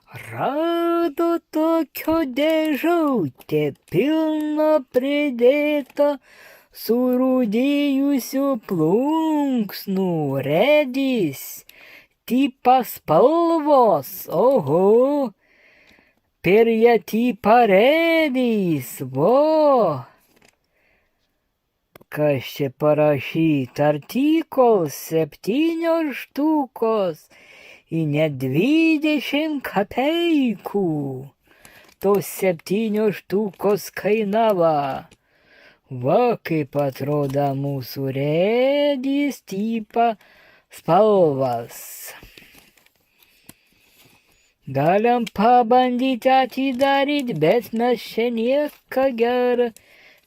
Rado tokio dėžutė pilna pridėta surūdijusių plunksnų, redys, tipas spalvos, oho, per ją tipą redys, vo. Kas čia parašyta, artikols 7 štukos į net 20 kapeikų. Tos 7 štukos kainava. Va kaip atrodo mūsų redys tipa spalvas. Galim pabandyti atidaryti, bet mes čia nieko gero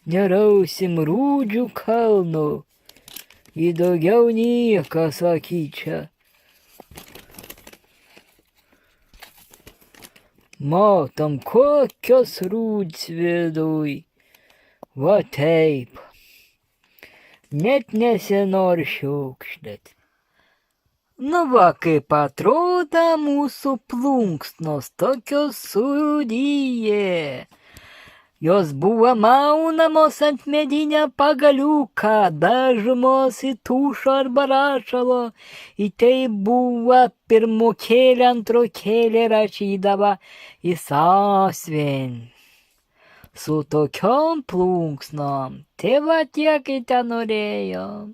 nerausim, rūdžių kalno. Į daugiau nieką sakyčia. Matom, kokios rūdys viduj. Va taip. Net nesinori šiukšlėt. Nu va, kaip atrodo mūsų plunksnos, tokios surūdyję. Jos buvo maunamos ant medinio pagaliuką, dažomos į tušą arba rašalo. Į tai buvo pirmokėlė, antrokėlė rašydava į sąsiuvinį. Su tokiom plunksnom, tai va tiek į ten norėjom.